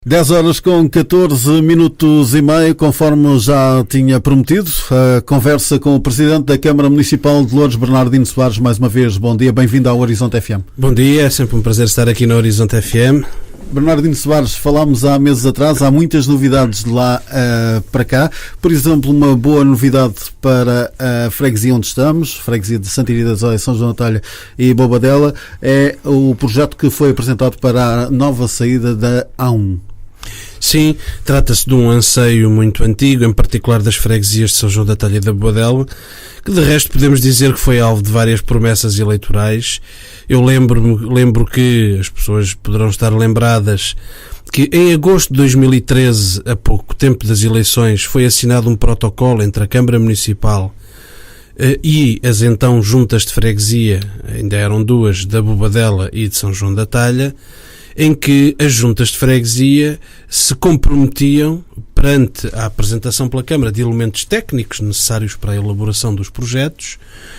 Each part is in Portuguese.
10 horas com 14 minutos e meio, conforme já tinha prometido, a conversa com o Presidente da Câmara Municipal de Loures, Bernardino Soares. Mais uma vez, bom dia, bem-vindo ao Horizonte FM. Bom dia, é sempre um prazer estar aqui no Horizonte FM. Bernardino Soares, falámos há meses atrás, há muitas novidades de lá para cá. Por exemplo, uma boa novidade para a freguesia onde estamos, freguesia de Santa Iria da Zóia, São João da Talha e Bobadela, é o projeto que foi apresentado para a nova saída da A1. Sim, trata-se de um anseio muito antigo, em particular das freguesias de São João da Talha e da Bobadela, que de resto podemos dizer que foi alvo de várias promessas eleitorais. Eu lembro que as pessoas poderão estar lembradas que em agosto de 2013, a pouco tempo das eleições, foi assinado um protocolo entre a Câmara Municipal e as então juntas de freguesia, ainda eram duas, da Bobadela e de São João da Talha, em que as juntas de freguesia se comprometiam, perante a apresentação pela Câmara de elementos técnicos necessários para a elaboração dos projetos,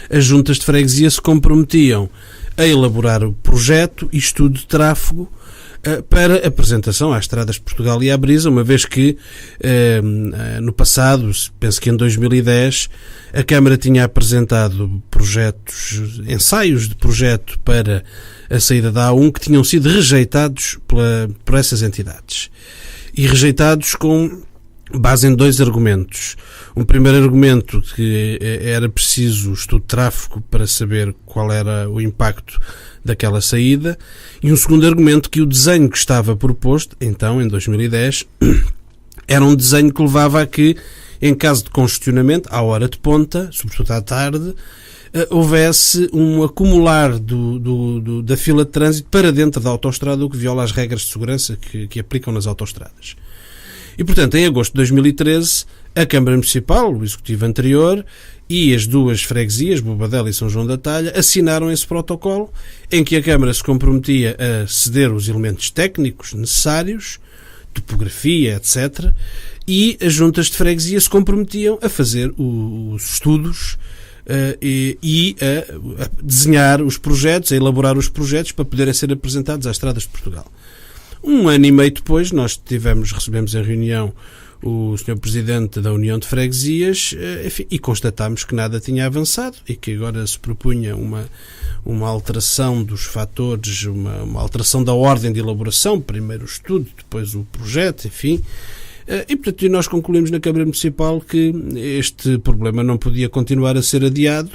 as juntas de freguesia se comprometiam a elaborar o projeto e estudo de tráfego para apresentação às Estradas de Portugal e à Brisa, uma vez que no passado, penso que em 2010, a Câmara tinha apresentado ensaios de projeto para a saída da A1 que tinham sido rejeitados por essas entidades. E rejeitados com base em dois argumentos. Um primeiro argumento, que era preciso estudo de tráfego para saber qual era o impacto daquela saída, e um segundo argumento, que o desenho que estava proposto, então, em 2010, era um desenho que levava a que, em caso de congestionamento, à hora de ponta, sobretudo à tarde, houvesse um acumular da fila de trânsito para dentro da autoestrada, o que viola as regras de segurança que aplicam nas autoestradas. E, portanto, em agosto de 2013, a Câmara Municipal, o Executivo anterior, e as duas freguesias, Bobadela e São João da Talha, assinaram esse protocolo em que a Câmara se comprometia a ceder os elementos técnicos necessários, topografia, etc., e as juntas de freguesia se comprometiam a fazer os estudos e a desenhar os projetos, a elaborar os projetos para poderem ser apresentados às Estradas de Portugal. Um ano e meio depois, nós recebemos em reunião o Sr. Presidente da União de Freguesias, enfim, e constatámos que nada tinha avançado e que agora se propunha uma alteração dos fatores, uma alteração da ordem de elaboração, primeiro o estudo, depois o projeto, enfim. E, portanto, nós concluímos na Câmara Municipal que este problema não podia continuar a ser adiado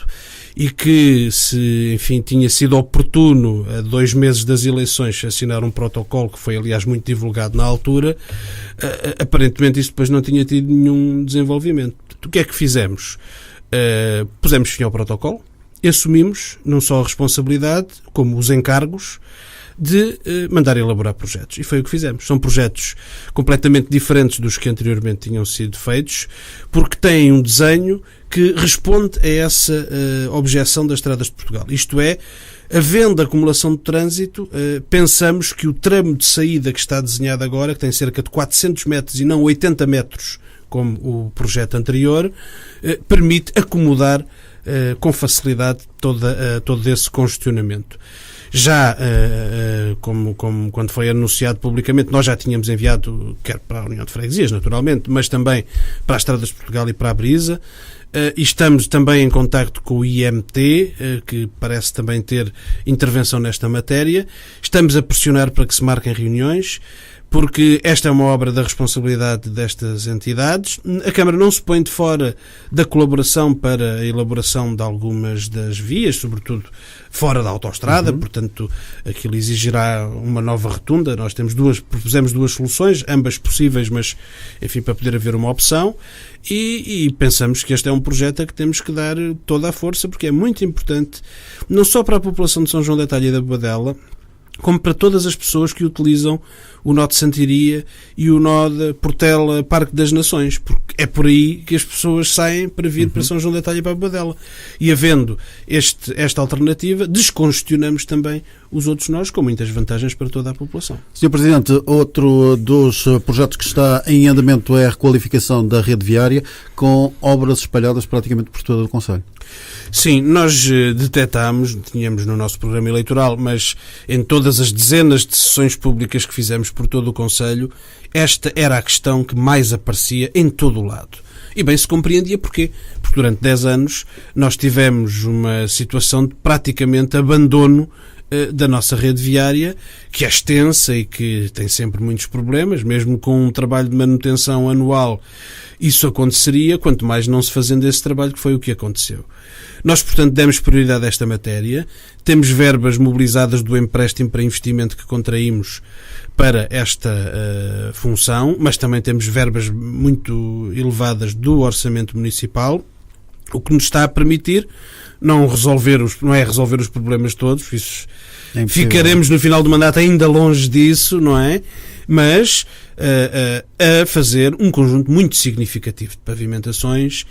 e que, se, enfim, tinha sido oportuno, a 2 meses das eleições, assinar um protocolo que foi, aliás, muito divulgado na altura, aparentemente isso depois não tinha tido nenhum desenvolvimento. O que é que fizemos? Pusemos fim ao protocolo, assumimos não só a responsabilidade, como os encargos de mandar elaborar projetos. E foi o que fizemos. São projetos completamente diferentes dos que anteriormente tinham sido feitos, porque têm um desenho que responde a essa objeção das Estradas de Portugal. Isto é, havendo acumulação de trânsito, pensamos que o tramo de saída que está desenhado agora, que tem cerca de 400 metros e não 80 metros, como o projeto anterior, permite acomodar com facilidade todo esse congestionamento. Já, como quando foi anunciado publicamente, nós já tínhamos enviado, quer para a União de Freguesias, naturalmente, mas também para as Estradas de Portugal e para a Brisa, e estamos também em contacto com o IMT, que parece também ter intervenção nesta matéria. Estamos a pressionar para que se marquem reuniões, porque esta é uma obra da responsabilidade destas entidades. A Câmara não se põe de fora da colaboração para a elaboração de algumas das vias, sobretudo fora da autoestrada, portanto aquilo exigirá uma nova rotunda. Nós propusemos 2 soluções, ambas possíveis, mas enfim, para poder haver uma opção, e pensamos que este é um projeto a que temos que dar toda a força, porque é muito importante, não só para a população de São João da Talha e da Bobadela, como para todas as pessoas que utilizam o nó de Santa Iria e o nó de Portela, Parque das Nações, porque é por aí que as pessoas saem para vir para São João da Talha e para a Bobadela. E havendo esta alternativa, descongestionamos também os outros nós, com muitas vantagens para toda a população. Sr. Presidente, outro dos projetos que está em andamento é a requalificação da rede viária, com obras espalhadas praticamente por todo o concelho. Sim, nós detectámos, tínhamos no nosso programa eleitoral, mas em todas as dezenas de sessões públicas que fizemos por todo o concelho, esta era a questão que mais aparecia em todo o lado. E bem se compreendia porquê. Porque durante 10 anos nós tivemos uma situação de praticamente abandono da nossa rede viária, que é extensa e que tem sempre muitos problemas, mesmo com um trabalho de manutenção anual, isso aconteceria, quanto mais não se fazendo esse trabalho, que foi o que aconteceu. Nós, portanto, demos prioridade a esta matéria, temos verbas mobilizadas do empréstimo para investimento que contraímos para esta função, mas também temos verbas muito elevadas do orçamento municipal, o que nos está a permitir não é resolver os problemas todos, isso ficaremos no final do mandato ainda longe disso, não é? Mas a fazer um conjunto muito significativo de pavimentações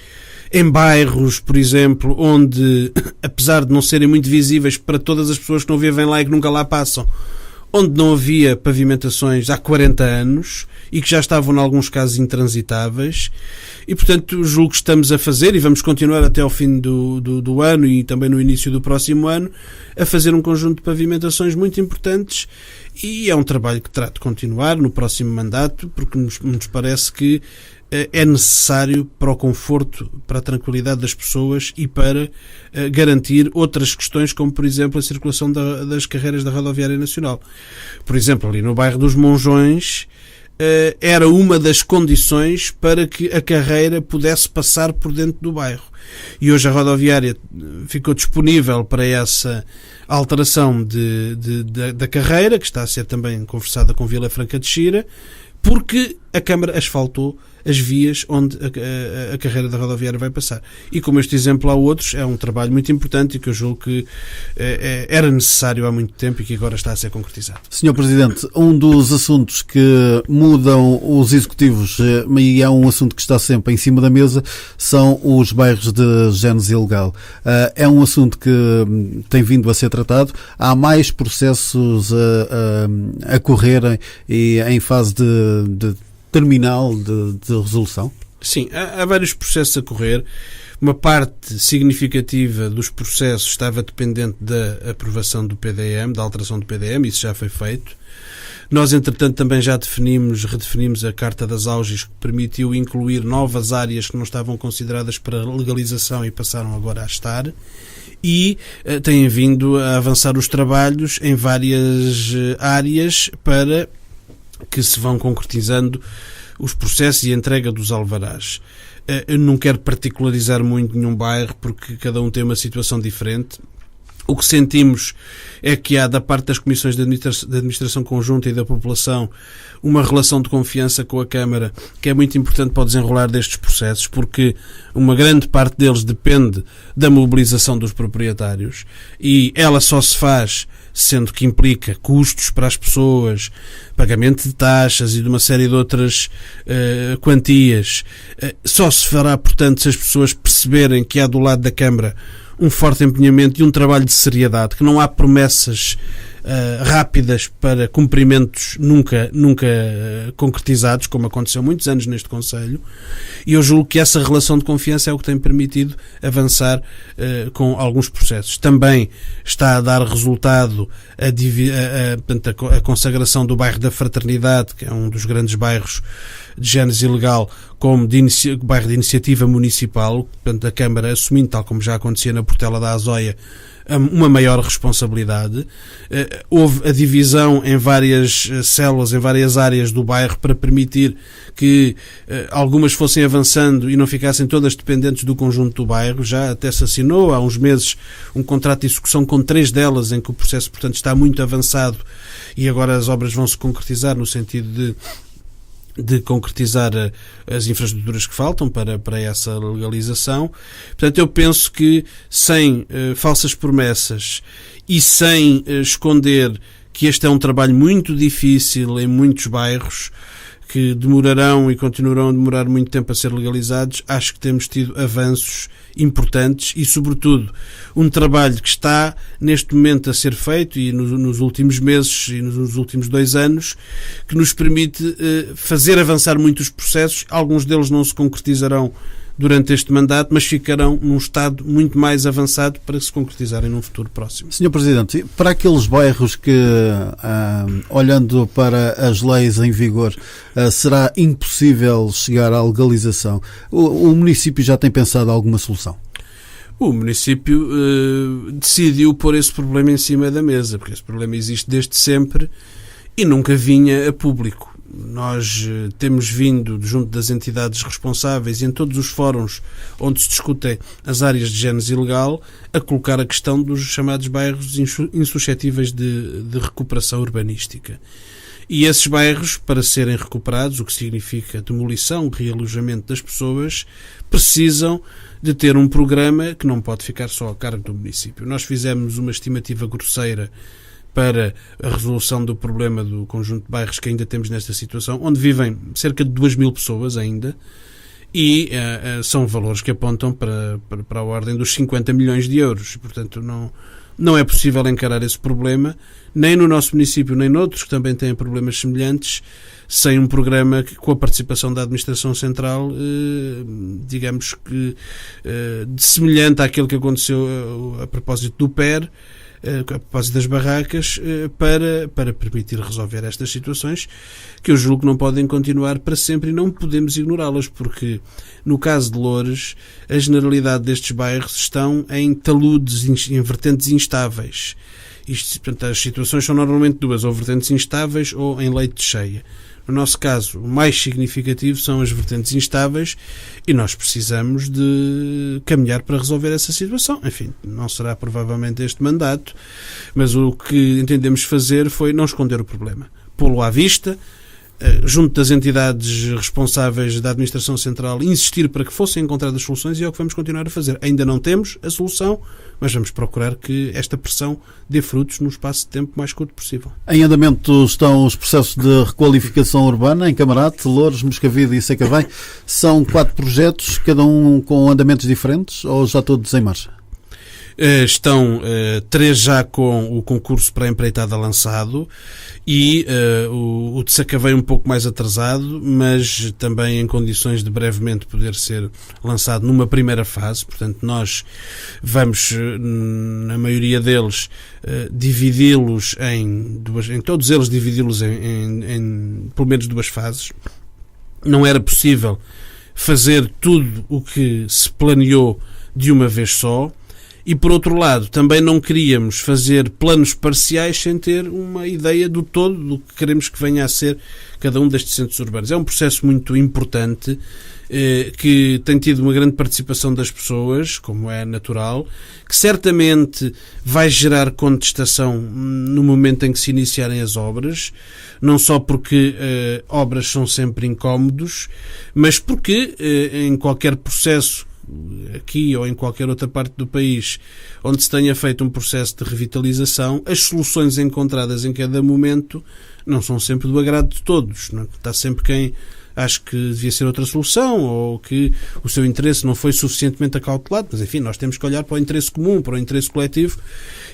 em bairros, por exemplo, onde, apesar de não serem muito visíveis para todas as pessoas que não vivem lá e que nunca lá passam, onde não havia pavimentações há 40 anos e que já estavam, em alguns casos, intransitáveis. E, portanto, julgo que estamos a fazer, e vamos continuar até ao fim do ano e também no início do próximo ano, a fazer um conjunto de pavimentações muito importantes, e é um trabalho que terá de continuar no próximo mandato, porque nos parece que é necessário para o conforto, para a tranquilidade das pessoas e para garantir outras questões, como, por exemplo, a circulação das carreiras da Rodoviária Nacional. Por exemplo, ali no bairro dos Monjões, era uma das condições para que a carreira pudesse passar por dentro do bairro. E hoje a rodoviária ficou disponível para essa alteração da carreira, que está a ser também conversada com Vila Franca de Xira, porque a Câmara asfaltou as vias onde a carreira da rodoviária vai passar. E como este exemplo há outros, é um trabalho muito importante e que eu julgo que era necessário há muito tempo e que agora está a ser concretizado. Sr. Presidente, um dos assuntos que mudam os executivos, e é um assunto que está sempre em cima da mesa, são os bairros de gênese ilegal. É um assunto que tem vindo a ser tratado. Há mais processos a correrem e em fase de terminal de resolução? Sim, há vários processos a correr. Uma parte significativa dos processos estava dependente da aprovação do PDM, da alteração do PDM, isso já foi feito. Nós, entretanto, também já redefinimos a Carta das Auges, que permitiu incluir novas áreas que não estavam consideradas para legalização e passaram agora a estar. E têm vindo a avançar os trabalhos em várias áreas para que se vão concretizando os processos e a entrega dos alvarás. Eu não quero particularizar muito nenhum bairro, porque cada um tem uma situação diferente. O que sentimos é que há, da parte das comissões de administração conjunta e da população, uma relação de confiança com a Câmara que é muito importante para o desenrolar destes processos, porque uma grande parte deles depende da mobilização dos proprietários e ela só se faz, sendo que implica custos para as pessoas, pagamento de taxas e de uma série de outras quantias. Só se fará, portanto, se as pessoas perceberem que há do lado da Câmara um forte empenhamento e um trabalho de seriedade, que não há promessas rápidas para cumprimentos nunca concretizados, como aconteceu há muitos anos neste Concelho, e eu julgo que essa relação de confiança é o que tem permitido avançar com alguns processos. Também está a dar resultado a consagração do bairro da Fraternidade, que é um dos grandes bairros de gênese ilegal, como bairro de iniciativa municipal, portanto a Câmara assumindo, tal como já acontecia na Portela da Azóia, uma maior responsabilidade. Houve a divisão em várias células, em várias áreas do bairro, para permitir que algumas fossem avançando e não ficassem todas dependentes do conjunto do bairro. Já até se assinou há uns meses um contrato de execução com 3 delas, em que o processo, portanto, está muito avançado e agora as obras vão se concretizar no sentido de concretizar as infraestruturas que faltam para essa legalização. Portanto, eu penso que sem falsas promessas e sem esconder que este é um trabalho muito difícil em muitos bairros, que demorarão e continuarão a demorar muito tempo a ser legalizados, acho que temos tido avanços importantes e, sobretudo, um trabalho que está neste momento a ser feito e nos últimos meses e nos últimos 2 anos, que nos permite fazer avançar muitos processos. Alguns deles não se concretizarão durante este mandato, mas ficarão num estado muito mais avançado para se concretizarem num futuro próximo. Sr. Presidente, para aqueles bairros que, olhando para as leis em vigor, será impossível chegar à legalização, o município já tem pensado alguma solução? O município decidiu pôr esse problema em cima da mesa, porque esse problema existe desde sempre e nunca vinha a público. Nós temos vindo, junto das entidades responsáveis e em todos os fóruns onde se discutem as áreas de género ilegal, a colocar a questão dos chamados bairros insuscetíveis de recuperação urbanística. E esses bairros, para serem recuperados, o que significa demolição, realojamento das pessoas, precisam de ter um programa que não pode ficar só a cargo do município. Nós fizemos uma estimativa grosseira para a resolução do problema do conjunto de bairros que ainda temos nesta situação, onde vivem cerca de 2.000 pessoas ainda, e são valores que apontam para a ordem dos 50 milhões de euros. Portanto, não é possível encarar esse problema, nem no nosso município, nem noutros que também têm problemas semelhantes, sem um programa que, com a participação da Administração Central, digamos que semelhante àquele que aconteceu a propósito do PER, a propósito das barracas, para permitir resolver estas situações que eu julgo que não podem continuar para sempre e não podemos ignorá-las, porque no caso de Loures a generalidade destes bairros estão em taludes, em vertentes instáveis. Portanto, as situações são normalmente duas, ou vertentes instáveis ou em leito de cheia. No nosso caso, o mais significativo são as vertentes instáveis e nós precisamos de caminhar para resolver essa situação. Enfim, não será provavelmente este mandato, mas o que entendemos fazer foi não esconder o problema, pô-lo à vista, junto das entidades responsáveis da Administração Central, insistir para que fossem encontradas soluções, e é o que vamos continuar a fazer. Ainda não temos a solução, mas vamos procurar que esta pressão dê frutos no espaço de tempo mais curto possível. Em andamento estão os processos de requalificação urbana em Camarate, Loures, Moscavide e Sacavém. São 4 projetos, cada um com andamentos diferentes, ou já todos em marcha? Estão 3 já com o concurso para a empreitada lançado e o de Sacavém um pouco mais atrasado, mas também em condições de brevemente poder ser lançado numa primeira fase. Portanto, nós vamos, na maioria deles, dividi-los em todos eles dividi-los em pelo menos 2 fases. Não era possível fazer tudo o que se planeou de uma vez só. E, por outro lado, também não queríamos fazer planos parciais sem ter uma ideia do todo do que queremos que venha a ser cada um destes centros urbanos. É um processo muito importante, que tem tido uma grande participação das pessoas, como é natural, que certamente vai gerar contestação no momento em que se iniciarem as obras, não só porque obras são sempre incómodos, mas porque em qualquer processo, aqui ou em qualquer outra parte do país onde se tenha feito um processo de revitalização, as soluções encontradas em cada momento não são sempre do agrado de todos. Não? Está sempre quem acha que devia ser outra solução ou que o seu interesse não foi suficientemente acautelado, mas enfim, nós temos que olhar para o interesse comum, para o interesse coletivo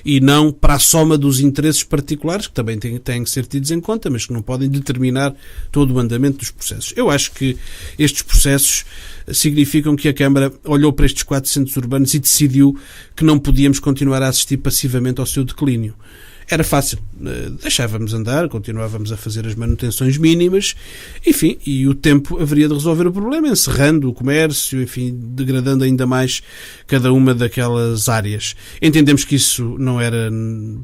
e não para a soma dos interesses particulares, que também têm que ser tidos em conta, mas que não podem determinar todo o andamento dos processos. Eu acho que estes processos significam que a Câmara olhou para estes 4 centros urbanos e decidiu que não podíamos continuar a assistir passivamente ao seu declínio. Era fácil, deixávamos andar, continuávamos a fazer as manutenções mínimas, enfim, e o tempo haveria de resolver o problema, encerrando o comércio, enfim, degradando ainda mais cada uma daquelas áreas. Entendemos que isso não era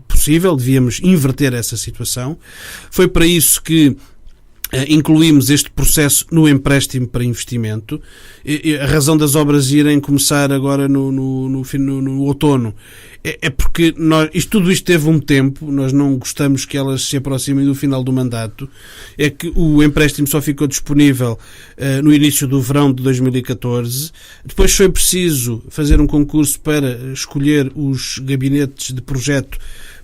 possível, devíamos inverter essa situação. Foi para isso que incluímos este processo no empréstimo para investimento. A razão das obras irem começar agora no outono é porque tudo isto teve um tempo, nós não gostamos que elas se aproximem do final do mandato, é que o empréstimo só ficou disponível no início do verão de 2014, depois foi preciso fazer um concurso para escolher os gabinetes de projeto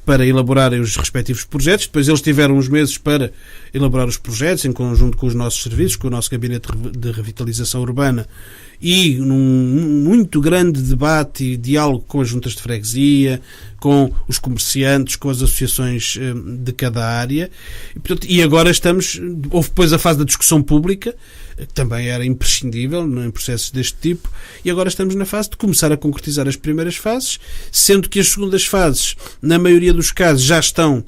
para elaborarem os respectivos projetos. Depois eles tiveram uns meses para elaborar os projetos em conjunto com os nossos serviços, com o nosso gabinete de revitalização urbana, e num muito grande debate e diálogo com as juntas de freguesia, com os comerciantes, com as associações de cada área. E, portanto, e agora houve depois a fase da discussão pública, que também era imprescindível em processos deste tipo, e agora estamos na fase de começar a concretizar as primeiras fases, sendo que as segundas fases, na maioria dos casos, já estão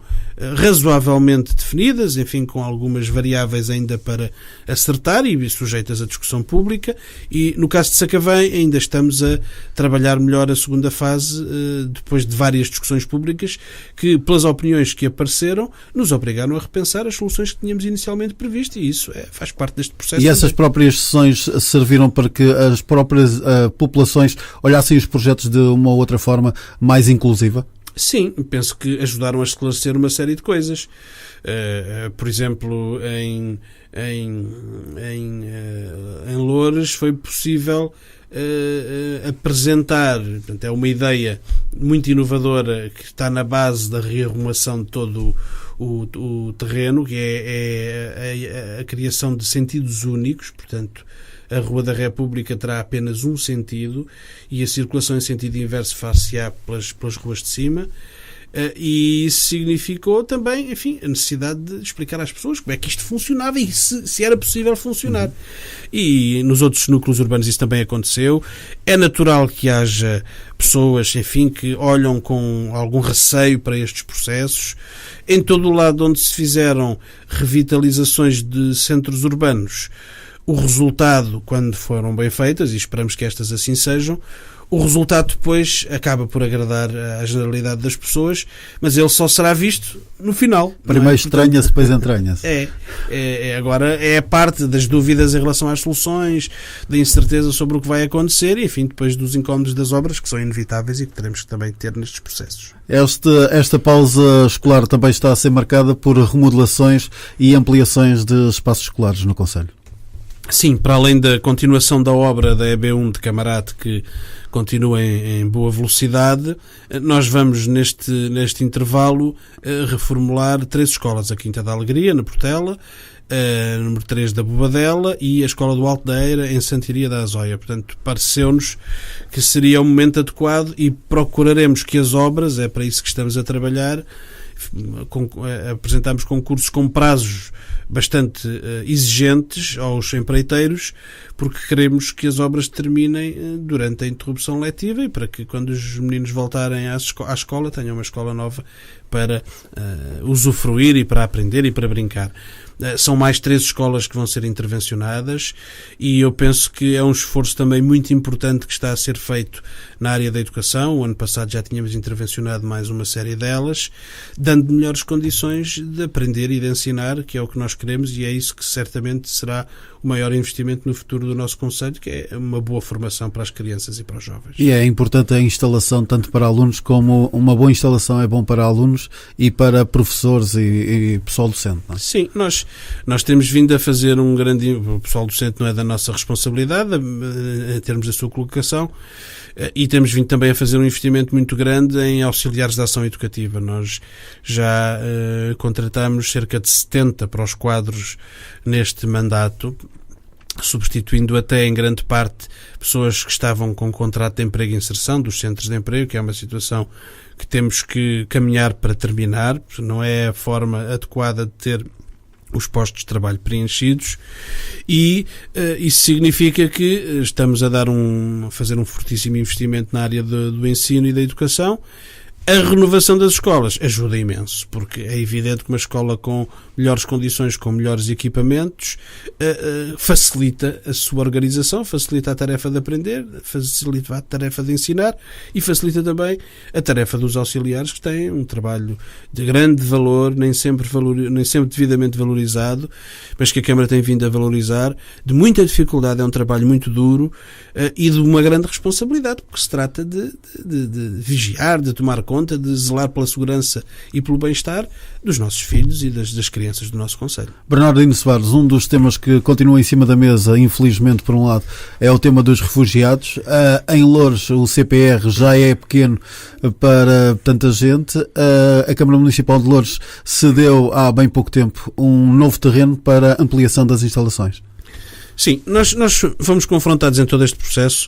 razoavelmente definidas, enfim, com algumas variáveis ainda para acertar e sujeitas à discussão pública, e no caso de Sacavém ainda estamos a trabalhar melhor a segunda fase, depois de várias discussões públicas que, pelas opiniões que apareceram, nos obrigaram a repensar as soluções que tínhamos inicialmente previsto, e isso faz parte deste processo. E essas próprias sessões serviram para que as próprias populações olhassem os projetos de uma outra forma mais inclusiva? Sim, penso que ajudaram a esclarecer uma série de coisas. Por exemplo, em Loures foi possível apresentar, portanto, é uma ideia muito inovadora que está na base da rearrumação de todo o terreno, que é a criação de sentidos únicos, portanto, a Rua da República terá apenas um sentido e a circulação em sentido inverso far-se-á pelas ruas de cima. E isso significou também, enfim, a necessidade de explicar às pessoas como é que isto funcionava e se era possível funcionar. E nos outros núcleos urbanos isso também aconteceu. É natural que haja pessoas, enfim, que olham com algum receio para estes processos. Em todo o lado onde se fizeram revitalizações de centros urbanos, o resultado, quando foram bem feitas, e esperamos que estas assim sejam, o resultado depois acaba por agradar à generalidade das pessoas, mas ele só será visto no final. Primeiro estranha-se, depois entranha-se. Agora é a parte das dúvidas em relação às soluções, da incerteza sobre o que vai acontecer e, enfim, depois dos incómodos das obras, que são inevitáveis e que teremos que também ter nestes processos. Esta pausa escolar também está a ser marcada por remodelações e ampliações de espaços escolares no concelho. Sim, para além da continuação da obra da EB1 de Camarate, que continua em boa velocidade, nós vamos neste intervalo reformular 3 escolas: a Quinta da Alegria, na Portela, a número 3 da Bobadela e a Escola do Alto da Eira, em Santiria da Azóia. Portanto, pareceu-nos que seria o momento adequado e procuraremos que as obras, é para isso que estamos a trabalhar, apresentamos concursos com prazos bastante exigentes aos empreiteiros, porque queremos que as obras terminem durante a interrupção letiva e para que, quando os meninos voltarem à escola, tenham uma escola nova para usufruir e para aprender e para brincar. São mais 3 escolas que vão ser intervencionadas e eu penso que é um esforço também muito importante que está a ser feito na área da educação. O ano passado já tínhamos intervencionado mais uma série delas, dando melhores condições de aprender e de ensinar, que é o que nós queremos, e é isso que certamente será o maior investimento no futuro do nosso concelho, que é uma boa formação para as crianças e para os jovens. E é importante a instalação tanto para alunos, como uma boa instalação é bom para alunos e para professores e pessoal docente, não é? Sim, nós temos vindo a fazer um grande... O pessoal docente não é da nossa responsabilidade em termos da sua colocação, e temos vindo também a fazer um investimento muito grande em auxiliares de ação educativa. Nós já contratamos cerca de 70 para os quadros neste mandato, substituindo até em grande parte pessoas que estavam com contrato de emprego e inserção dos centros de emprego, que é uma situação que temos que caminhar para terminar, porque não é a forma adequada de ter os postos de trabalho preenchidos, e isso significa que estamos a fazer um fortíssimo investimento na área do ensino e da educação. A renovação das escolas ajuda imenso, porque é evidente que uma escola com melhores condições, com melhores equipamentos, facilita a sua organização, facilita a tarefa de aprender, facilita a tarefa de ensinar e facilita também a tarefa dos auxiliares, que têm um trabalho de grande valor, nem sempre devidamente valorizado, mas que a Câmara tem vindo a valorizar, de muita dificuldade. É um trabalho muito duro e de uma grande responsabilidade, porque se trata de vigiar, de tomar conta, de zelar pela segurança e pelo bem-estar dos nossos filhos e das crianças do nosso concelho. Bernardino Soares, um dos temas que continua em cima da mesa, infelizmente, por um lado, é o tema dos refugiados. Em Loures, o CPR já é pequeno para tanta gente. A Câmara Municipal de Loures cedeu há bem pouco tempo um novo terreno para ampliação das instalações. Sim, nós fomos confrontados em todo este processo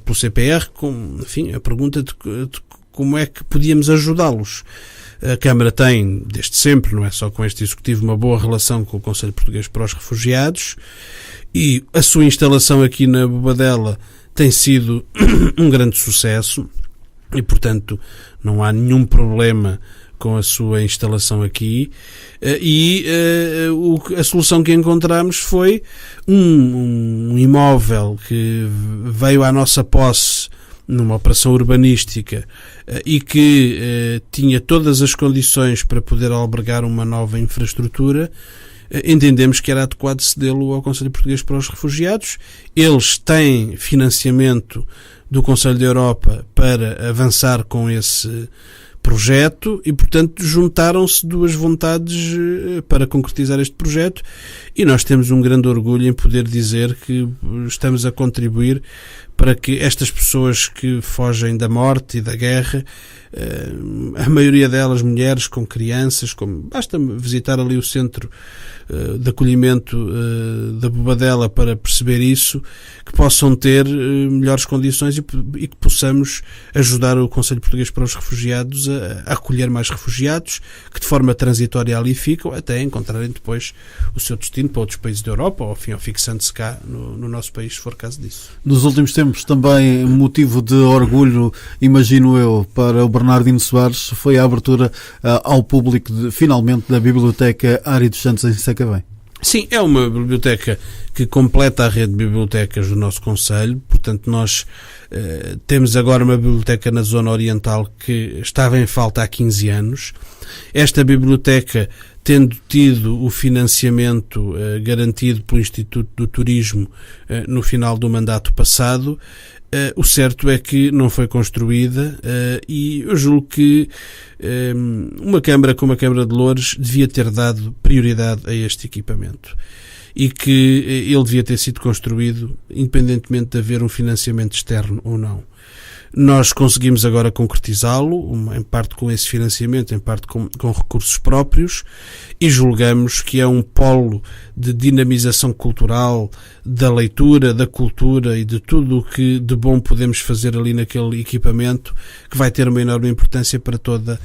pelo CPR com, enfim, a pergunta de como é que podíamos ajudá-los. A Câmara tem, desde sempre, não é só com este Executivo, uma boa relação com o Conselho Português para os Refugiados, e a sua instalação aqui na Bobadela tem sido um grande sucesso e, portanto, não há nenhum problema com a sua instalação aqui, a solução que encontramos foi um imóvel que veio à nossa posse numa operação urbanística e que tinha todas as condições para poder albergar uma nova infraestrutura. Entendemos que era adequado cedê-lo ao Conselho Português para os Refugiados. Eles têm financiamento do Conselho da Europa para avançar com esse projeto e, portanto, juntaram-se duas vontades para concretizar este projeto, e nós temos um grande orgulho em poder dizer que estamos a contribuir para que estas pessoas que fogem da morte e da guerra, a maioria delas mulheres com crianças, basta visitar ali o centro de acolhimento da Bobadela para perceber isso, que possam ter melhores condições e que possamos ajudar o Conselho Português para os Refugiados a acolher mais refugiados que de forma transitória ali ficam, até encontrarem depois o seu destino para outros países da Europa, ou fixando-se cá no nosso país, se for caso disso. Nos últimos tempos também motivo de orgulho, imagino eu, para o Bernardino Soares foi a abertura ao público finalmente da Biblioteca Ari dos Santos em Sacavém. Sim, é uma biblioteca que completa a rede de bibliotecas do nosso concelho. Portanto, nós temos agora uma biblioteca na zona oriental que estava em falta há 15 anos. Esta biblioteca, tendo tido o financiamento garantido pelo Instituto do Turismo no final do mandato passado, o certo é que não foi construída, e eu julgo que uma Câmara como a Câmara de Loures devia ter dado prioridade a este equipamento e que ele devia ter sido construído independentemente de haver um financiamento externo ou não. Nós conseguimos agora concretizá-lo, em parte com esse financiamento, em parte com recursos próprios, e julgamos que é um polo de dinamização cultural, da leitura, da cultura e de tudo o que de bom podemos fazer ali naquele equipamento, que vai ter uma enorme importância para toda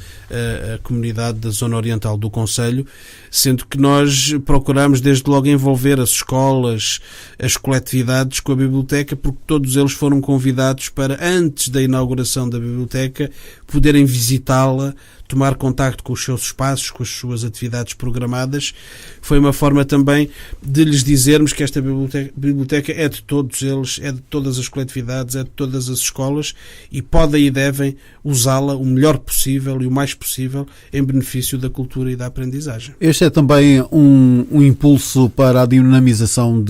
a comunidade da zona oriental do concelho, sendo que nós procuramos desde logo envolver as escolas, as coletividades com a biblioteca, porque todos eles foram convidados para, antes da inauguração da biblioteca, poderem visitá-la, tomar contacto com os seus espaços, com as suas atividades programadas. Foi uma forma também de lhes dizermos que esta biblioteca é de todos eles, é de todas as coletividades, é de todas as escolas, e podem e devem usá-la o melhor possível e o mais possível em benefício da cultura e da aprendizagem. Este é também um impulso para a dinamização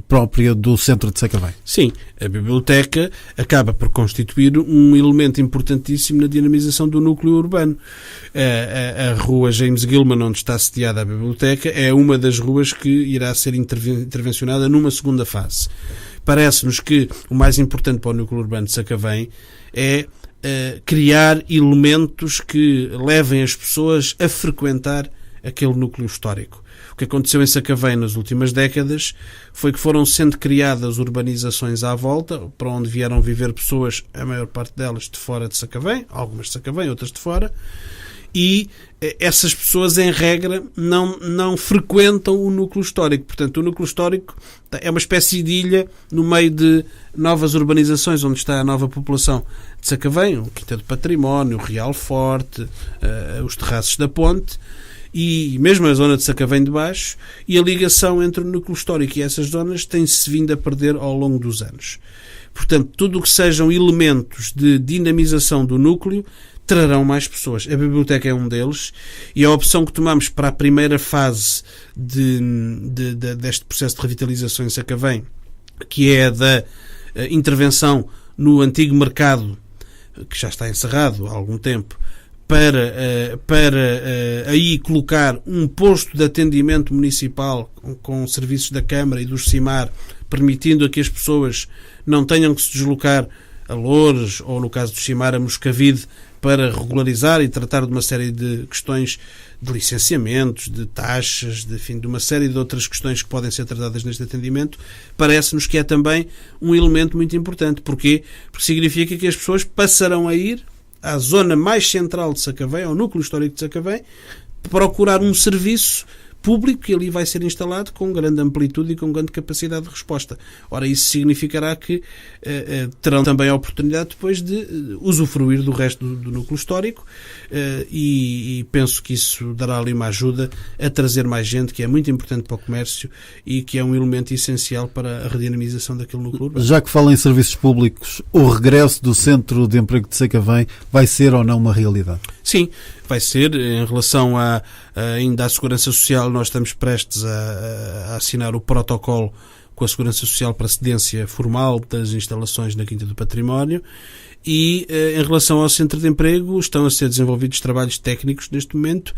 própria do centro de Sacavém. Sim, a biblioteca acaba por constituir um elemento importantíssimo na dinamização do núcleo urbano. A rua James Gilman, onde está sediada a biblioteca, é uma das ruas que irá ser intervencionada numa segunda fase. Parece-nos que o mais importante para o núcleo urbano de Sacavém é criar elementos que levem as pessoas a frequentar aquele núcleo histórico. O que aconteceu em Sacavém nas últimas décadas foi que foram sendo criadas urbanizações à volta, para onde vieram viver pessoas, a maior parte delas de fora de Sacavém, algumas de Sacavém, outras de fora, e essas pessoas, em regra, não frequentam o núcleo histórico. Portanto, o núcleo histórico é uma espécie de ilha no meio de novas urbanizações, onde está a nova população de Sacavém, o Quinta do Património, o Real Forte, os Terraços da Ponte, e mesmo a zona de Sacavém de Baixo, e a ligação entre o núcleo histórico e essas zonas tem-se vindo a perder ao longo dos anos. Portanto, tudo o que sejam elementos de dinamização do núcleo trarão mais pessoas. A biblioteca é um deles, e a opção que tomamos para a primeira fase deste processo de revitalização em Sacavém, que é a da intervenção no antigo mercado, que já está encerrado há algum tempo, para aí colocar um posto de atendimento municipal com serviços da Câmara e do CIMAR, permitindo a que as pessoas não tenham que se deslocar a Loures ou, no caso do CIMAR, a Moscavide, para regularizar e tratar de uma série de questões de licenciamentos, de taxas, de uma série de outras questões que podem ser tratadas neste atendimento. Parece-nos que é também um elemento muito importante. Porquê? Porque significa que as pessoas passarão a ir à zona mais central de Sacavém, ao núcleo histórico de Sacavém, procurar um serviço público que ali vai ser instalado com grande amplitude e com grande capacidade de resposta. Ora, isso significará que terão também a oportunidade depois de usufruir do resto do núcleo histórico e penso que isso dará ali uma ajuda a trazer mais gente, que é muito importante para o comércio e que é um elemento essencial para a redinamização daquele núcleo urbano. Já que fala em serviços públicos, o regresso do Centro de Emprego de Sacavém vai ser ou não uma realidade? Sim, vai ser. Em relação ainda à Segurança Social, nós estamos prestes a assinar o protocolo com a Segurança Social para cedência formal das instalações na Quinta do Património e em relação ao Centro de Emprego estão a ser desenvolvidos trabalhos técnicos neste momento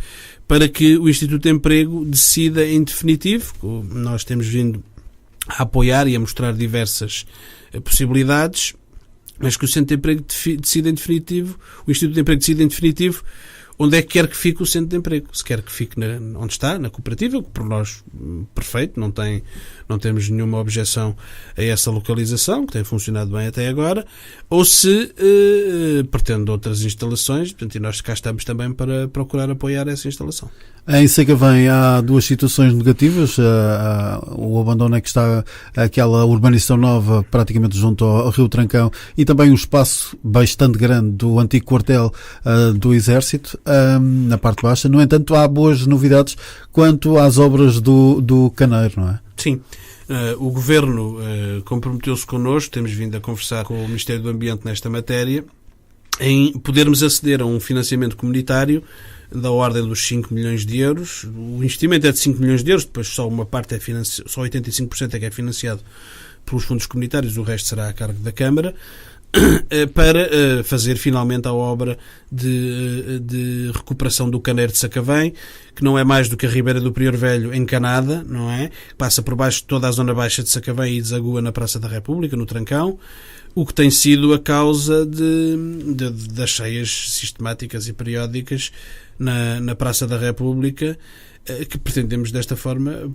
para que o Instituto de Emprego decida em definitivo. Nós temos vindo a apoiar e a mostrar diversas possibilidades, mas que o Centro de Emprego decida em definitivo, o Instituto de Emprego decida em definitivo onde é que quer que fique o Centro de Emprego. Se quer que fique onde está, na cooperativa, que por nós, perfeito, não temos nenhuma objeção a essa localização, que tem funcionado bem até agora, ou se pretende outras instalações, portanto, e nós cá estamos também para procurar apoiar essa instalação. Em Sacavém há duas situações negativas. O abandono é que está aquela urbanização nova praticamente junto ao Rio Trancão e também um espaço bastante grande do antigo quartel do Exército na parte baixa. No entanto, há boas novidades quanto às obras do Caneiro, não é? Sim. O Governo comprometeu-se connosco, temos vindo a conversar com o Ministério do Ambiente nesta matéria, em podermos aceder a um financiamento comunitário da ordem dos 5 milhões de euros. O investimento é de 5 milhões de euros, depois só uma parte só 85% é que é financiado pelos fundos comunitários, o resto será a cargo da Câmara, para fazer finalmente a obra de recuperação do Caneiro de Sacavém, que não é mais do que a Ribeira do Prior Velho encanada, não é? Passa por baixo de toda a zona baixa de Sacavém e desagua na Praça da República, no Trancão, o que tem sido a causa das cheias sistemáticas e periódicas na Praça da República, que pretendemos desta forma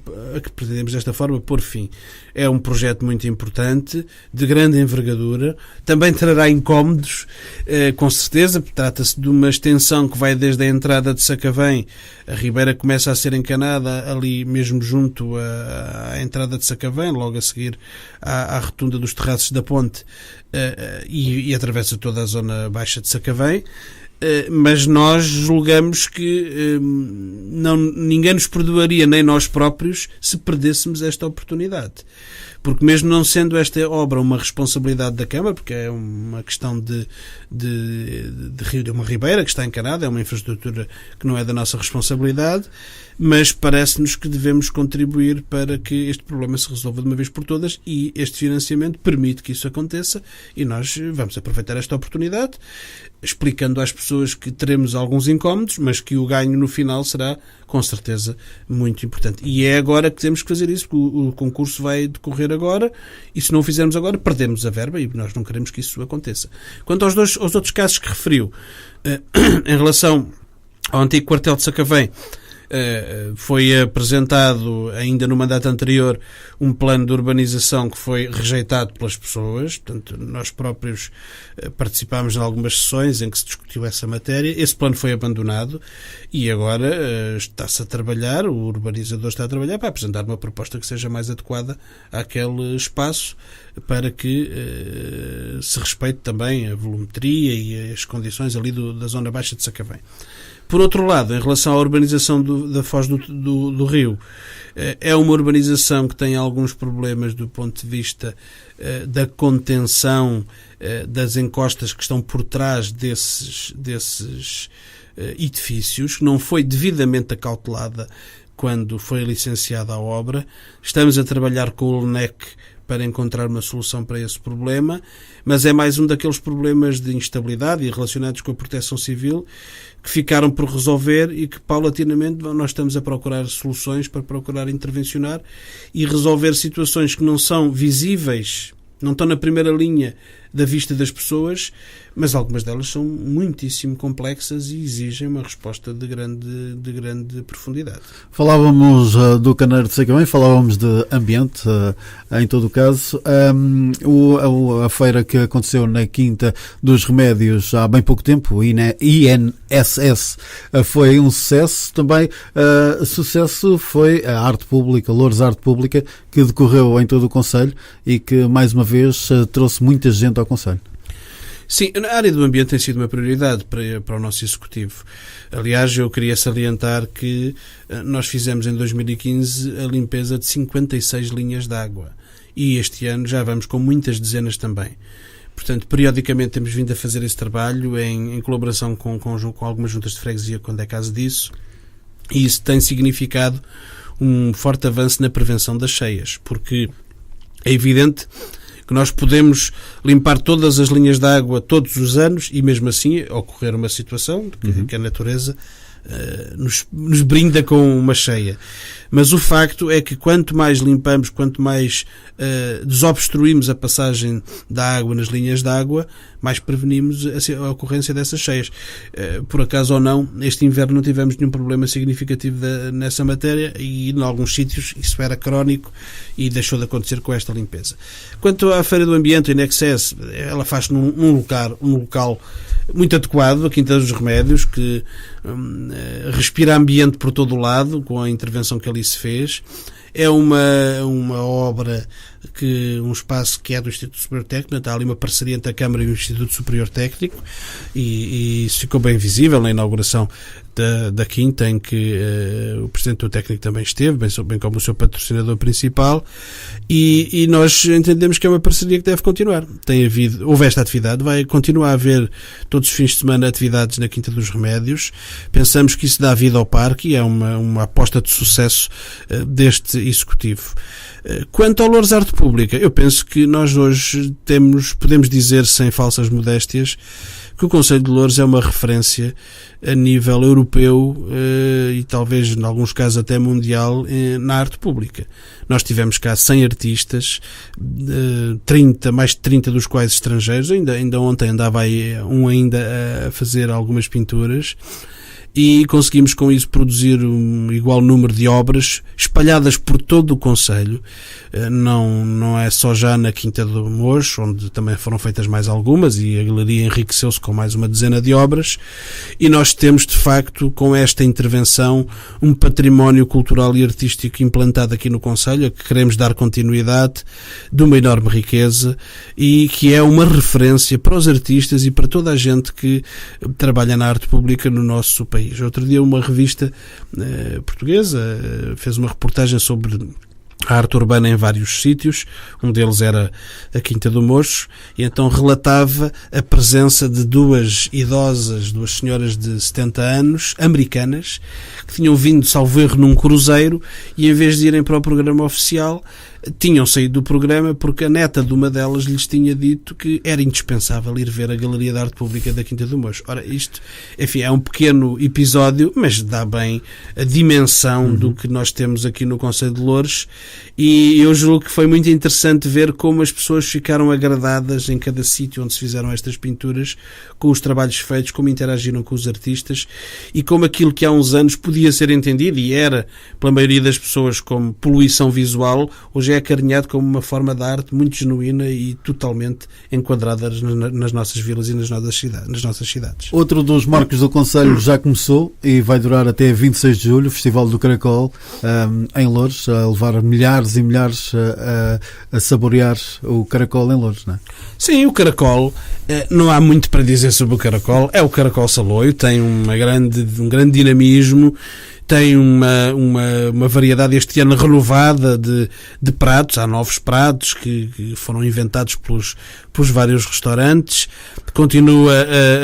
pôr fim. É um projeto muito importante, de grande envergadura, também trará incómodos, com certeza, porque trata-se de uma extensão que vai desde a entrada de Sacavém, a Ribeira começa a ser encanada ali mesmo junto à entrada de Sacavém, logo a seguir à rotunda dos terraços da ponte, e atravessa toda a zona baixa de Sacavém. Mas nós julgamos que ninguém nos perdoaria, nem nós próprios, se perdêssemos esta oportunidade. Porque mesmo não sendo esta obra uma responsabilidade da Câmara, porque é uma questão de uma ribeira que está encanada, é uma infraestrutura que não é da nossa responsabilidade, mas parece-nos que devemos contribuir para que este problema se resolva de uma vez por todas e este financiamento permite que isso aconteça e nós vamos aproveitar esta oportunidade, explicando às pessoas que teremos alguns incómodos, mas que o ganho no final será, com certeza, muito importante. E é agora que temos que fazer isso, porque o concurso vai decorrer agora e se não o fizermos agora, perdemos a verba e nós não queremos que isso aconteça. Quanto aos outros casos que referiu, em relação ao antigo quartel de Sacavém, foi apresentado ainda no mandato anterior um plano de urbanização que foi rejeitado pelas pessoas, portanto nós próprios participámos em algumas sessões em que se discutiu essa matéria. Esse plano foi abandonado e agora está-se a trabalhar, o urbanizador está a trabalhar para apresentar uma proposta que seja mais adequada àquele espaço para que se respeite também a volumetria e as condições ali da zona baixa de Sacavém. Por outro lado, em relação à urbanização da Foz do Rio, é uma urbanização que tem alguns problemas do ponto de vista da contenção das encostas que estão por trás desses edifícios, que não foi devidamente acautelada quando foi licenciada a obra. Estamos a trabalhar com o LNEC para encontrar uma solução para esse problema, mas é mais um daqueles problemas de instabilidade e relacionados com a proteção civil que ficaram por resolver e que paulatinamente nós estamos a procurar soluções para procurar intervencionar e resolver situações que não são visíveis, não estão na primeira linha da vista das pessoas, mas algumas delas são muitíssimo complexas e exigem uma resposta de grande profundidade. Falávamos do Caneiro de Sacavém, falávamos de ambiente, em todo o caso. A feira que aconteceu na Quinta dos Remédios há bem pouco tempo, o INSS, foi um sucesso. Também sucesso foi a Arte Pública, Loures Arte Pública, que decorreu em todo o concelho e que, mais uma vez, trouxe muita gente ao concelho. Sim, a área do ambiente tem sido uma prioridade para o nosso Executivo. Aliás, eu queria salientar que nós fizemos em 2015 a limpeza de 56 linhas de água e este ano já vamos com muitas dezenas também. Portanto, periodicamente temos vindo a fazer esse trabalho em colaboração com algumas juntas de freguesia, quando é caso disso, e isso tem significado um forte avanço na prevenção das cheias, porque é evidente que nós podemos limpar todas as linhas de água todos os anos e mesmo assim ocorrer uma situação que a natureza nos brinda com uma cheia. Mas o facto é que quanto mais limpamos, quanto mais desobstruímos a passagem da água nas linhas de água, mais prevenimos a ocorrência dessas cheias. Por acaso ou não, este inverno não tivemos nenhum problema significativo nessa matéria e em alguns sítios isso era crónico e deixou de acontecer com esta limpeza. Quanto à Feira do Ambiente, o INSS, ela faz num local muito adequado, a Quinta dos Remédios, que respira ambiente por todo o lado, com a intervenção que ali se fez. É uma obra, um espaço que é do Instituto Superior Técnico, está ali uma parceria entre a Câmara e o Instituto Superior Técnico, e isso ficou bem visível na inauguração da Quinta, em que o Presidente do Técnico também esteve, bem como o seu patrocinador principal, e nós entendemos que é uma parceria que deve continuar. Houve esta atividade, vai continuar a haver todos os fins de semana atividades na Quinta dos Remédios. Pensamos que isso dá vida ao parque e é uma aposta de sucesso deste Executivo. Quanto ao Loures Arte Pública, eu penso que nós hoje podemos dizer, sem falsas modéstias, que o Concelho de Loures é uma referência a nível europeu e talvez, em alguns casos, até mundial na arte pública. Nós tivemos cá 100 artistas, mais de 30 dos quais estrangeiros. Ainda ontem andava aí ainda a fazer algumas pinturas. E conseguimos com isso produzir um igual número de obras espalhadas por todo o concelho. Não é só já na Quinta do Mocho, onde também foram feitas mais algumas e a galeria enriqueceu-se com mais uma dezena de obras, e nós temos de facto com esta intervenção um património cultural e artístico implantado aqui no concelho, a que queremos dar continuidade, de uma enorme riqueza e que é uma referência para os artistas e para toda a gente que trabalha na arte pública no nosso país. Outro dia uma revista portuguesa fez uma reportagem sobre a arte urbana em vários sítios, um deles era a Quinta do Mocho, e então relatava a presença de duas senhoras de 70 anos, americanas, que tinham vindo, salvo erro, num cruzeiro, e em vez de irem para o programa oficial, tinham saído do programa porque a neta de uma delas lhes tinha dito que era indispensável ir ver a Galeria de Arte Pública da Quinta do Mocho. Ora, isto, enfim, é um pequeno episódio, mas dá bem a dimensão do que nós temos aqui no Concelho de Loures, e eu julgo que foi muito interessante ver como as pessoas ficaram agradadas em cada sítio onde se fizeram estas pinturas, com os trabalhos feitos, como interagiram com os artistas, e como aquilo que há uns anos podia ser entendido, e era, pela maioria das pessoas, como poluição visual, hoje é acarinhado como uma forma de arte muito genuína e totalmente enquadrada nas nossas vilas e nas nossas cidades. Outro dos marcos do Concelho já começou e vai durar até 26 de julho, o Festival do Caracol, em Loures, a levar milhares e milhares a saborear o caracol em Loures, não é? Sim, o caracol, não há muito para dizer sobre o caracol, é o caracol saloio, tem um grande dinamismo, tem uma variedade este ano renovada de pratos. Há novos pratos que foram inventados pelos vários restaurantes. Continua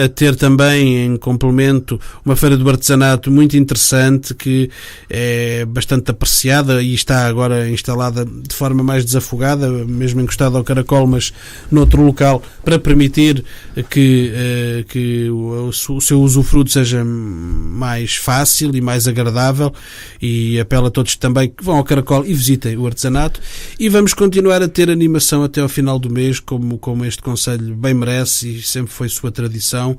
a ter também, em complemento, uma feira do artesanato muito interessante, que é bastante apreciada e está agora instalada de forma mais desafogada, mesmo encostada ao caracol, mas noutro local, para permitir que o seu usufruto seja mais fácil e mais agradável agradável, e apelo a todos também que vão ao Caracol e visitem o artesanato, e vamos continuar a ter animação até ao final do mês, como este concelho bem merece e sempre foi sua tradição.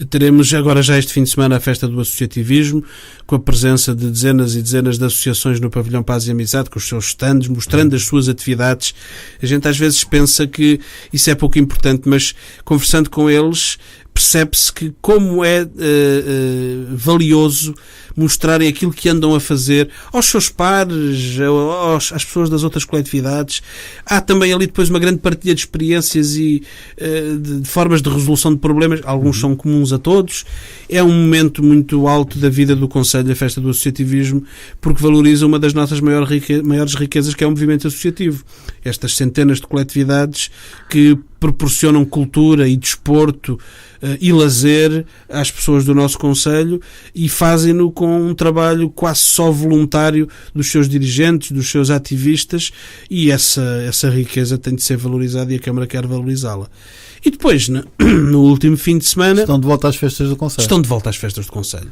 Teremos agora já este fim de semana a festa do associativismo, com a presença de dezenas e dezenas de associações no Pavilhão Paz e Amizade, com os seus stands, mostrando as suas atividades. A gente às vezes pensa que isso é pouco importante, mas conversando com eles percebe-se que como é valioso mostrarem aquilo que andam a fazer aos seus pares, às pessoas das outras coletividades. Há também ali depois uma grande partilha de experiências e de formas de resolução de problemas, alguns são comuns a todos. É um momento muito alto da vida do Concelho, a festa do associativismo, porque valoriza uma das nossas maiores riquezas, que é o movimento associativo. Estas centenas de coletividades que proporcionam cultura e desporto e lazer às pessoas do nosso concelho, e fazem-no com um trabalho quase só voluntário dos seus dirigentes, dos seus ativistas, e essa riqueza tem de ser valorizada e a Câmara quer valorizá-la. E depois, no último fim de semana... Estão de volta às festas do concelho. Estão de volta às festas do concelho.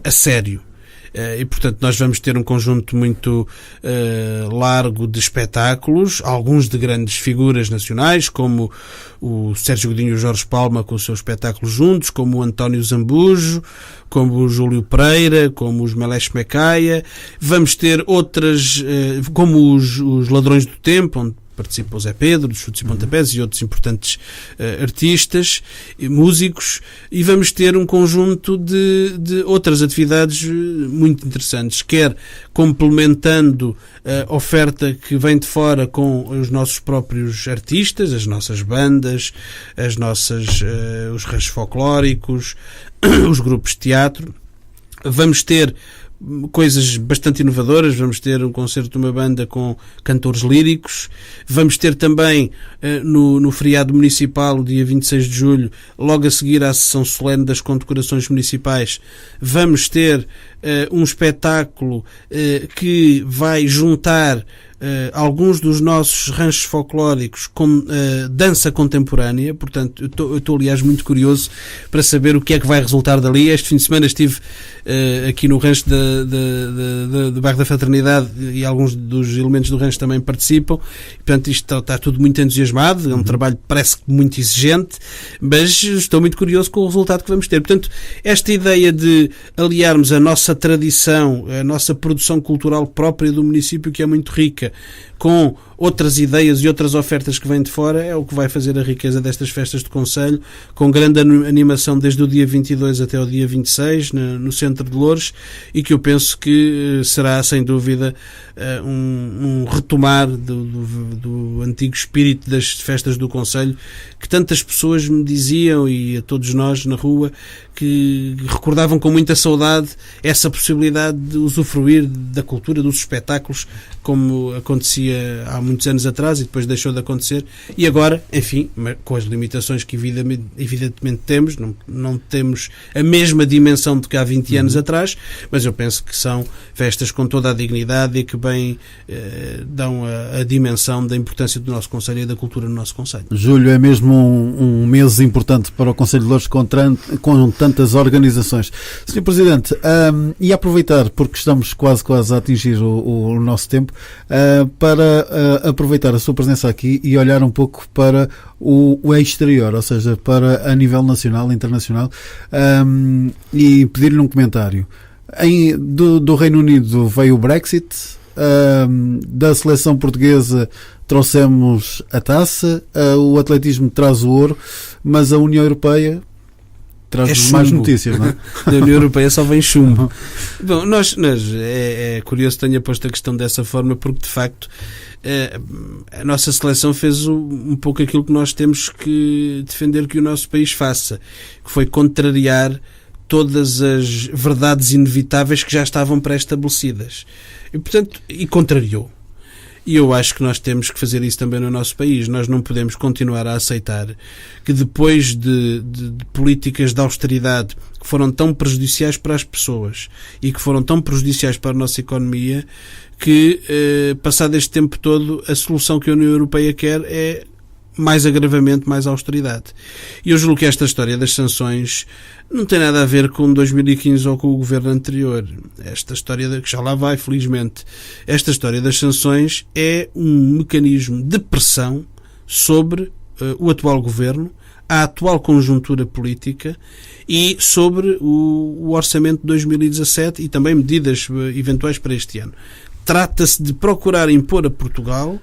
A sério. E, portanto, nós vamos ter um conjunto muito largo de espetáculos, alguns de grandes figuras nacionais, como o Sérgio Godinho e o Jorge Palma com o seu espetáculo juntos, como o António Zambujo, como o Júlio Pereira, como os Meleche Mecaia. Vamos ter outras, como os Ladrões do Tempo, onde participa o Zé Pedro, dos Chutes e Pontapés e outros importantes artistas e músicos, e vamos ter um conjunto de outras atividades muito interessantes, quer complementando a oferta que vem de fora com os nossos próprios artistas, as nossas bandas, os ranchos folclóricos, os grupos de teatro. Vamos ter coisas bastante inovadoras, vamos ter um concerto de uma banda com cantores líricos, vamos ter também no feriado municipal, o dia 26 de julho, logo a seguir à sessão solene das condecorações municipais, vamos ter um espetáculo que vai juntar alguns dos nossos ranchos folclóricos com dança contemporânea. Portanto, eu estou aliás muito curioso para saber o que é que vai resultar dali. Este fim de semana estive aqui no rancho do bairro da Fraternidade, e alguns dos elementos do rancho também participam. Portanto, isto está tudo muito entusiasmado, é um trabalho parece muito exigente, mas estou muito curioso com o resultado que vamos ter. Portanto, esta ideia de aliarmos a nossa tradição, a nossa produção cultural própria do município, que é muito rica, com outras ideias e outras ofertas que vêm de fora, é o que vai fazer a riqueza destas festas de concelho, com grande animação desde o dia 22 até o dia 26 no Centro de Loures, e que eu penso que será sem dúvida um retomar do antigo espírito das festas do concelho, que tantas pessoas me diziam, e a todos nós na rua, que recordavam com muita saudade essa possibilidade de usufruir da cultura, dos espetáculos, como acontecia há muitos anos atrás e depois deixou de acontecer. E agora, enfim, com as limitações que evidentemente temos, não temos a mesma dimensão do que há 20 anos atrás, mas eu penso que são festas com toda a dignidade e que bem dão a dimensão da importância do nosso concelho e da cultura no nosso concelho. Julho é mesmo um mês importante para o Concelho de Loures, com tantas organizações. Sr. Presidente, e aproveitar, porque estamos quase a atingir o nosso tempo, para aproveitar a sua presença aqui e olhar um pouco para o exterior, ou seja, para a nível nacional, internacional, e pedir-lhe um comentário. Do Reino Unido veio o Brexit, da seleção portuguesa trouxemos a taça, o atletismo traz o ouro, mas a União Europeia traz mais notícias, não é? Da União Europeia só vem chumbo. Bom, nós é curioso que tenha posto a questão dessa forma, porque de facto a nossa seleção fez um pouco aquilo que nós temos que defender que o nosso país faça, que foi contrariar todas as verdades inevitáveis que já estavam pré-estabelecidas. E, portanto, contrariou. E eu acho que nós temos que fazer isso também no nosso país. Nós não podemos continuar a aceitar que depois de políticas de austeridade que foram tão prejudiciais para as pessoas e que foram tão prejudiciais para a nossa economia, que passado este tempo todo a solução que a União Europeia quer é mais agravamento, mais austeridade. E eu julgo que esta história das sanções não tem nada a ver com 2015 ou com o governo anterior. Esta história, que já lá vai, felizmente, esta história das sanções é um mecanismo de pressão sobre o atual governo, a atual conjuntura política e sobre o orçamento de 2017 e também medidas eventuais para este ano. Trata-se de procurar impor a Portugal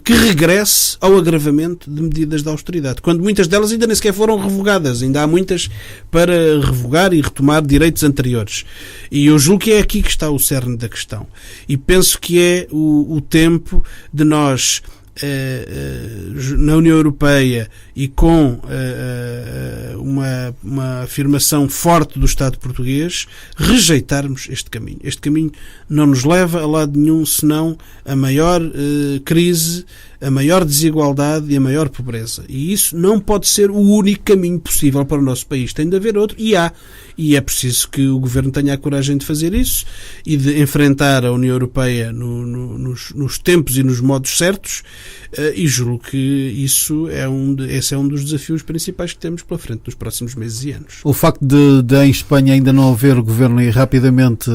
que regresse ao agravamento de medidas de austeridade, quando muitas delas ainda nem sequer foram revogadas, ainda há muitas para revogar e retomar direitos anteriores. E eu julgo que é aqui que está o cerne da questão. E penso que é o tempo de nós, na União Europeia e com uma afirmação forte do Estado português, rejeitarmos este caminho. Este caminho não nos leva a lado nenhum, senão a maior crise, a maior desigualdade e a maior pobreza. E isso não pode ser o único caminho possível para o nosso país. Tem de haver outro, e há. E é preciso que o Governo tenha a coragem de fazer isso e de enfrentar a União Europeia nos tempos e nos modos certos, e julgo que esse é um dos desafios principais que temos pela frente nos próximos meses e anos. O facto de em Espanha ainda não haver governo e rapidamente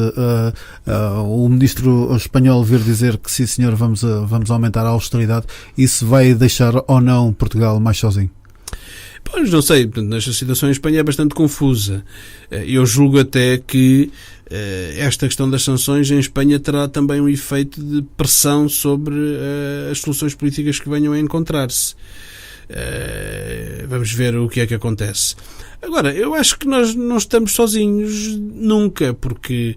o ministro espanhol vir dizer que sim senhor, vamos aumentar a austeridade, isso vai deixar ou não Portugal mais sozinho? Pois, não sei, esta situação em Espanha é bastante confusa. Eu julgo até que esta questão das sanções em Espanha terá também um efeito de pressão sobre as soluções políticas que venham a encontrar-se. Vamos ver o que é que acontece. Agora, eu acho que nós não estamos sozinhos nunca, porque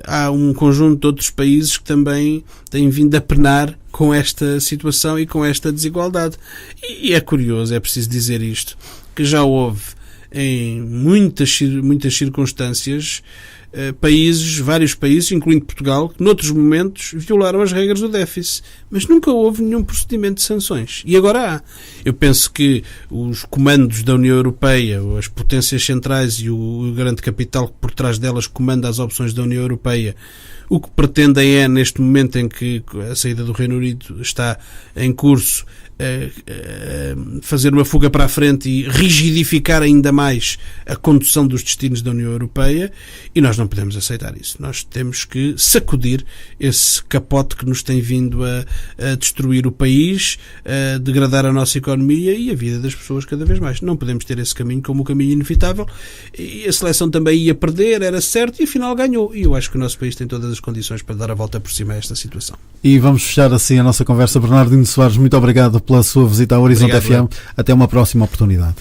há um conjunto de outros países que também têm vindo a penar com esta situação e com esta desigualdade. E é curioso, é preciso dizer isto, que já houve em muitas circunstâncias vários países, incluindo Portugal, que noutros momentos violaram as regras do déficit, mas nunca houve nenhum procedimento de sanções. E agora há. Eu penso que os comandos da União Europeia, as potências centrais e o grande capital que por trás delas comanda as opções da União Europeia, o que pretendem é, neste momento em que a saída do Reino Unido está em curso, fazer uma fuga para a frente e rigidificar ainda mais a condução dos destinos da União Europeia, e nós não podemos aceitar isso. Nós temos que sacudir esse capote que nos tem vindo a destruir o país, a degradar a nossa economia e a vida das pessoas cada vez mais. Não podemos ter esse caminho como o caminho inevitável, e a seleção também ia perder, era certo, e afinal ganhou. E eu acho que o nosso país tem todas as condições para dar a volta por cima a esta situação. E vamos fechar assim a nossa conversa. Bernardino Soares, muito obrigado pela sua visita ao Horizonte FM. Até uma próxima oportunidade.